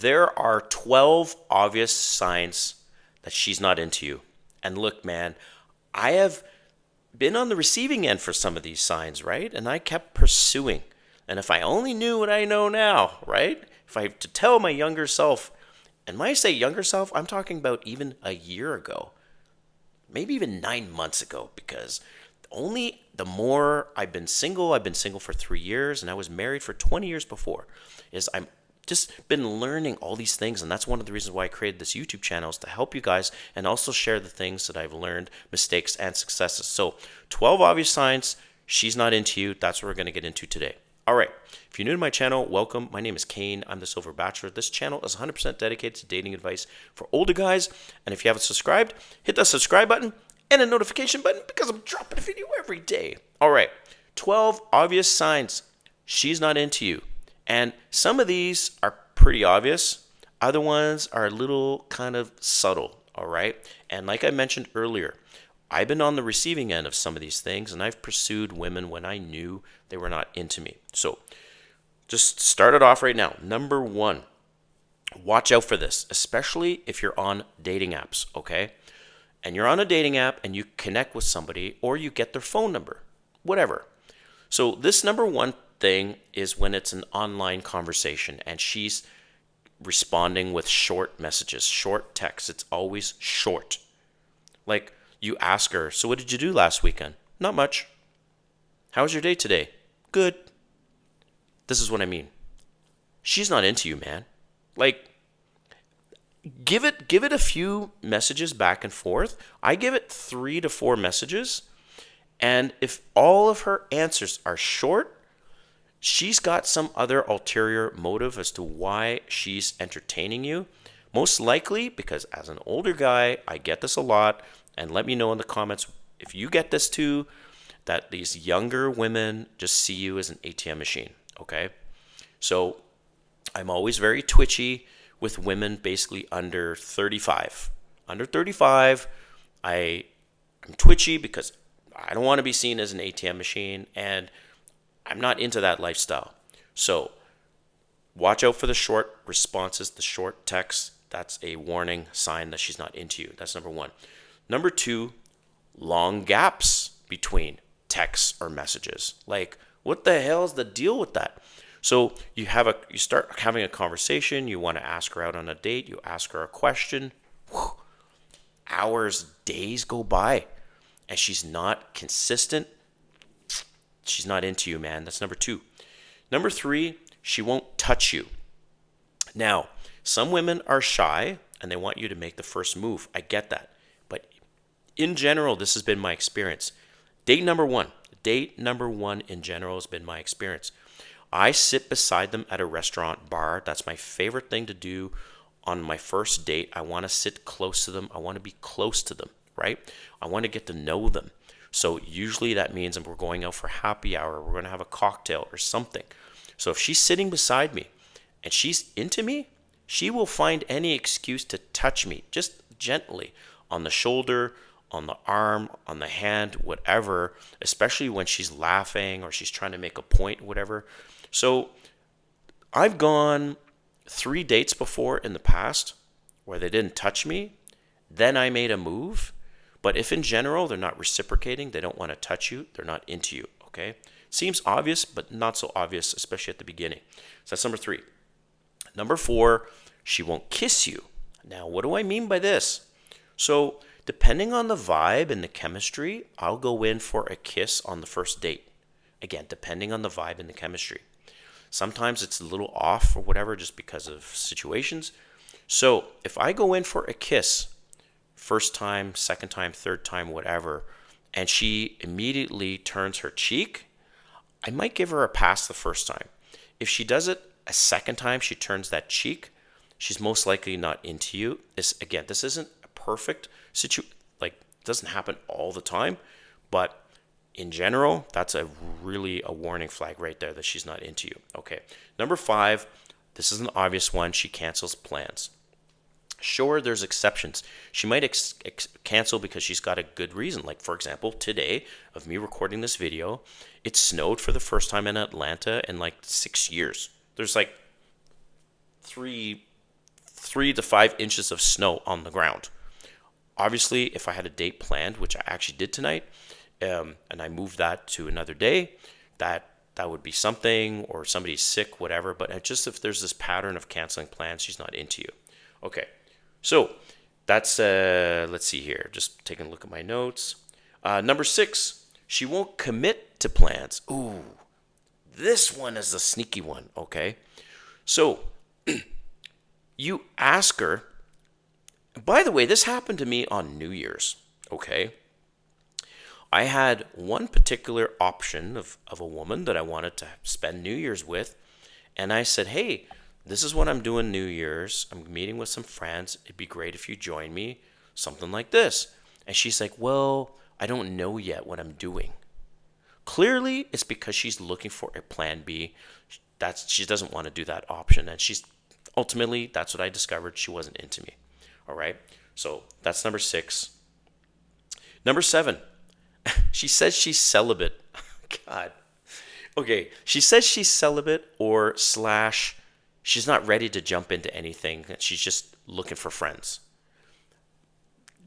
there are 12 obvious signs that she's not into you. And look, man, I have been on the receiving end for some of these signs, right? And I kept pursuing. And if I only knew what I know now, right? If I have to tell my younger self, and when I say younger self, I'm talking about even a year ago, maybe even 9 months ago, because only the more I've been single for 3 years, and I was married for 20 years before, is I'm just been learning all these things. And that's one of the reasons why I created this YouTube channel, is to help you guys and also share the things that I've learned, mistakes and successes. So 12 obvious signs she's not into you. That's what we're going to get into today. All right. If you're new to my channel, welcome. My name is Kane. I'm the Silver Bachelor. This channel is 100% dedicated to dating advice for older guys. And if you haven't subscribed, hit that subscribe button and a notification button, because I'm dropping a video every day. All right. 12 obvious signs she's not into you. And some of these are pretty obvious. Other ones are a little kind of subtle, all right? And like I mentioned earlier, I've been on the receiving end of some of these things, and I've pursued women when I knew they were not into me. So just start it off right now. Number one, watch out for this, especially if you're on dating apps, okay? And you're on a dating app and you connect with somebody, or you get their phone number, whatever. So this number one thing is when it's an online conversation and she's responding with short messages, short texts. It's always short. Like, you ask her, so what did you do last weekend? Not much. How was your day today? Good. This is what I mean. She's not into you, man. Like, give it a few messages back and forth. I give it 3 to 4 messages. And if all of her answers are short, she's got some other ulterior motive as to why she's entertaining you. Most likely because, as an older guy, I get this a lot. And let me know in the comments if you get this too, that these younger women just see you as an ATM machine, okay? So I'm always very twitchy with women basically under 35. Under 35, I'm twitchy because I don't want to be seen as an ATM machine, and I'm not into that lifestyle. So watch out for the short responses, the short texts. That's a warning sign that she's not into you. That's number one. Number two, long gaps between texts or messages. Like, what the hell is the deal with that? So you start having a conversation. You want to ask her out on a date. You ask her a question. Whew, hours, days go by, and she's not consistent. She's not into you, man. That's number two. Number three, she won't touch you. Now, some women are shy and they want you to make the first move. I get that. But in general, this has been my experience. Date number one in general has been my experience. I sit beside them at a restaurant, bar. That's my favorite thing to do on my first date. I want to sit close to them. I want to be close to them, right? I want to get to know them. So usually that means we're going out for happy hour. We're going to have a cocktail or something. So if she's sitting beside me and she's into me, she will find any excuse to touch me, just gently, on the shoulder, on the arm, on the hand, whatever, especially when she's laughing or she's trying to make a point, whatever. So I've gone 3 dates before in the past where they didn't touch me. Then I made a move. But if in general they're not reciprocating, they don't want to touch you, they're not into you, okay? Seems obvious, but not so obvious, especially at the beginning. So that's number three. Number four, she won't kiss you. Now, what do I mean by this? So depending on the vibe and the chemistry, I'll go in for a kiss on the first date. Again, depending on the vibe and the chemistry. Sometimes it's a little off or whatever just because of situations. So if I go in for a kiss, first time, second time, third time, whatever, and she immediately turns her cheek, I might give her a pass the first time. If she does it a second time, she turns that cheek, she's most likely not into you. This isn't a perfect situation, like, it doesn't happen all the time, but in general, that's a warning flag right there that she's not into you. Okay. Number five, this is an obvious one. She cancels plans. Sure, there's exceptions. She might cancel because she's got a good reason. Like, for example, today of me recording this video, it snowed for the first time in Atlanta in like 6 years. There's like 3 3 to 5 inches of snow on the ground. Obviously, if I had a date planned, which I actually did tonight, and I moved that to another day, that would be something, or somebody's sick, whatever. But just if there's this pattern of canceling plans, she's not into you. Okay, so that's, let's see here. Just taking a look at my notes. Number 6, she won't commit to plans. Ooh, this one is a sneaky one, okay? So you ask her, by the way, this happened to me on New Year's, okay? I had one particular option of a woman that I wanted to spend New Year's with, and I said, hey, this is what I'm doing New Year's. I'm meeting with some friends. It'd be great if you join me, something like this. And she's like, well, I don't know yet what I'm doing. Clearly, it's because she's looking for a plan B. She doesn't want to do that option, and ultimately, that's what I discovered. She wasn't into me. All right, so that's number 6. Number 7, she says she's celibate. God. Okay, she says she's celibate or / she's not ready to jump into anything. She's just looking for friends.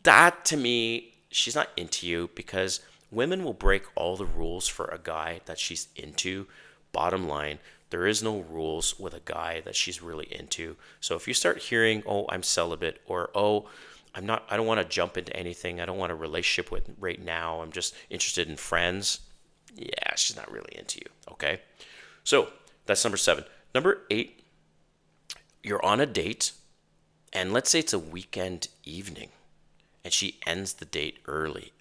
That, to me, she's not into you, because women will break all the rules for a guy that she's into. Bottom line, there is no rules with a guy that she's really into. So if you start hearing, oh, I'm celibate, or oh, I don't want to jump into anything, I don't want a relationship with right now, I'm just interested in friends, yeah, she's not really into you, okay? So that's number 7. Number 8, you're on a date, and let's say it's a weekend evening, and she ends the date early.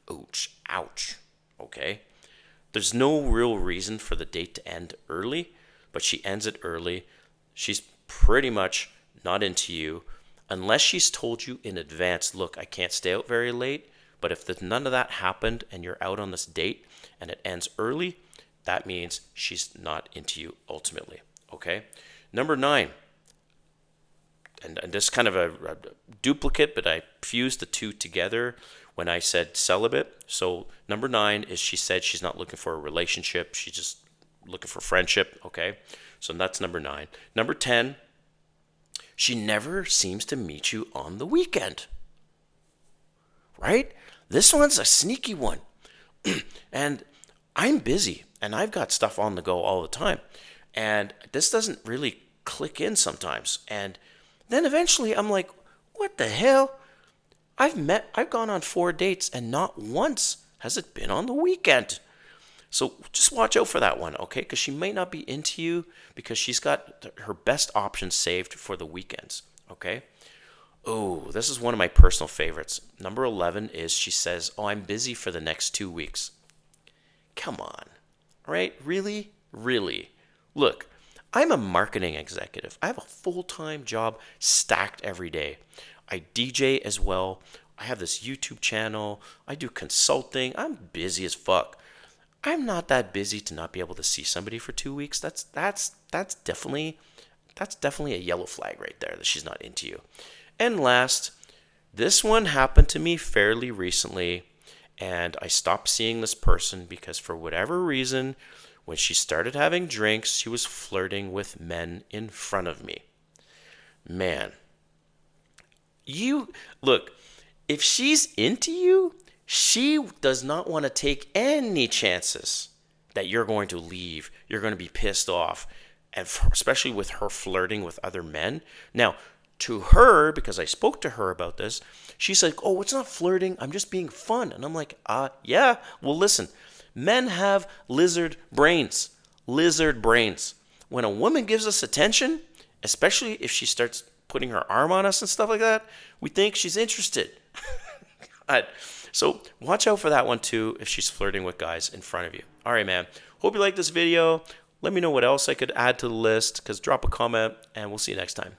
Ouch, okay? There's no real reason for the date to end early, but she ends it early. She's pretty much not into you, unless she's told you in advance, look, I can't stay out very late. But if none of that happened and you're out on this date and it ends early, that means she's not into you ultimately, okay? Number 9, and this kind of a duplicate, but I fused the two together when I said celibate. So number 9 is she said she's not looking for a relationship. She's just looking for friendship, okay? So that's number 9. Number 10, she never seems to meet you on the weekend, right? This one's a sneaky one. And I'm busy, and I've got stuff on the go all the time. And this doesn't really click in sometimes. And then eventually I'm like, what the hell? I've gone on 4 dates, and not once has it been on the weekend. So just watch out for that one, okay? Because she may not be into you, because she's got her best options saved for the weekends, okay? Oh, this is one of my personal favorites. Number 11 is she says, oh, I'm busy for the next 2 weeks. Come on, all right? Really? Really? Look, I'm a marketing executive. I have a full-time job stacked every day. I DJ as well. I have this YouTube channel. I do consulting. I'm busy as fuck. I'm not that busy to not be able to see somebody for 2 weeks. That's definitely a yellow flag right there that she's not into you. And last, this one happened to me fairly recently, and I stopped seeing this person because for whatever reason, when she started having drinks, she was flirting with men in front of me. Man, look, if she's into you, she does not want to take any chances that you're going to leave, you're going to be pissed off, and especially with her flirting with other men. Now, to her, because I spoke to her about this, she's like, oh, it's not flirting, I'm just being fun. And I'm like, yeah, well, listen, men have lizard brains. When a woman gives us attention, especially if she starts putting her arm on us and stuff like that, we think she's interested. So watch out for that one too if she's flirting with guys in front of you. All right, man. Hope you like this video. Let me know what else I could add to the list, because drop a comment, and we'll see you next time.